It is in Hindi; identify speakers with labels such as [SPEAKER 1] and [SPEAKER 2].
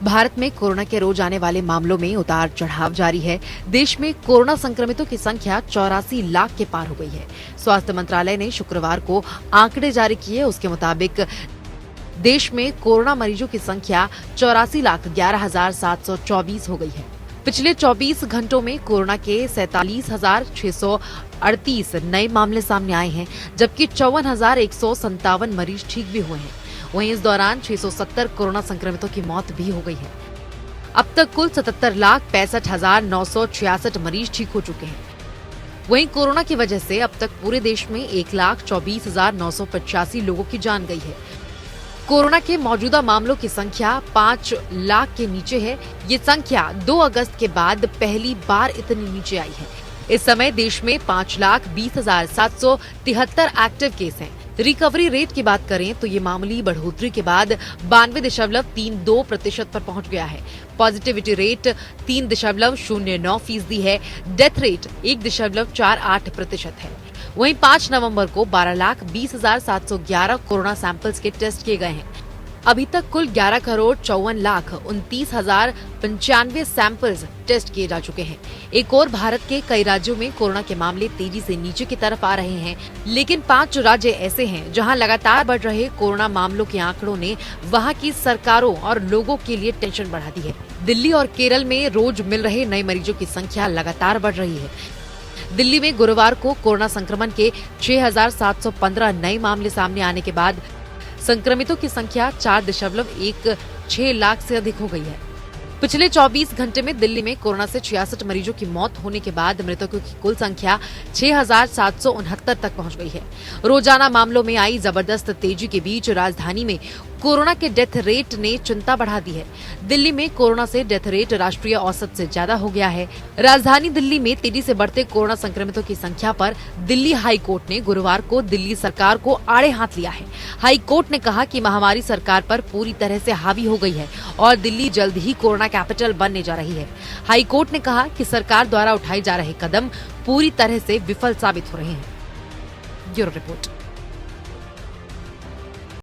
[SPEAKER 1] भारत में कोरोना के रोज आने वाले मामलों में उतार चढ़ाव जारी है। देश में कोरोना संक्रमितों की संख्या 84 लाख के पार हो गई है। स्वास्थ्य मंत्रालय ने शुक्रवार को आंकड़े जारी किए। उसके मुताबिक देश में कोरोना मरीजों की संख्या 84,11,724 हो गई है। पिछले 24 घंटों में कोरोना के 47,638 नए मामले सामने आए हैं, जबकि 54,157 मरीज ठीक भी हुए हैं। वहीं इस दौरान 670 कोरोना संक्रमितों की मौत भी हो गई है। अब तक कुल 77,65,966 मरीज ठीक हो चुके हैं। वहीं कोरोना की वजह से अब तक पूरे देश में 1,24,985 लोगों की जान गई है। कोरोना के मौजूदा मामलों की संख्या 5 लाख के नीचे है। ये संख्या 2 अगस्त के बाद पहली बार इतनी नीचे आई है। इस समय देश में 5,20,773 एक्टिव केस हैं। रिकवरी रेट की बात करें तो ये मामूली बढ़ोतरी के बाद 92.32% पर पहुंच गया है। पॉजिटिविटी रेट 3.09% है। डेथ रेट 1.48% है। वहीं 5 नवंबर को 12,20,711 कोरोना सैंपल्स के टेस्ट किए गए हैं। अभी तक कुल 11,54,29,095 सैंपल्स टेस्ट किए जा चुके हैं। एक और भारत के कई राज्यों में कोरोना के मामले तेजी से नीचे की तरफ आ रहे हैं, लेकिन 5 राज्य ऐसे हैं जहां लगातार बढ़ रहे कोरोना मामलों के आंकड़ों ने वहां की सरकारों और लोगों के लिए टेंशन बढ़ा दी है। दिल्ली और केरल में रोज मिल रहे नए मरीजों की संख्या लगातार बढ़ रही है। दिल्ली में गुरुवार को कोरोना संक्रमण के 6,715 नए मामले सामने आने के बाद संक्रमितों की संख्या 4.16 लाख से अधिक हो गई है। पिछले 24 घंटे में दिल्ली में कोरोना से 66 मरीजों की मौत होने के बाद मृतकों की कुल संख्या 6,769 तक पहुंच गई है। रोजाना मामलों में आई जबरदस्त तेजी के बीच राजधानी में कोरोना के डेथ रेट ने चिंता बढ़ा दी है। दिल्ली में कोरोना से डेथ रेट राष्ट्रीय औसत से ज्यादा हो गया है। राजधानी दिल्ली में तेजी से बढ़ते कोरोना संक्रमितों की संख्या पर दिल्ली हाई कोर्ट ने गुरुवार को दिल्ली सरकार को आड़े हाथ लिया है। हाई कोर्ट ने कहा कि महामारी सरकार पर पूरी तरह से हावी हो गई है और दिल्ली जल्द ही कोरोना कैपिटल बनने जा रही है। हाई कोर्ट ने कहा कि सरकार द्वारा उठाए जा रहे कदम पूरी तरह से विफल साबित हो रहे हैं। Bureau report.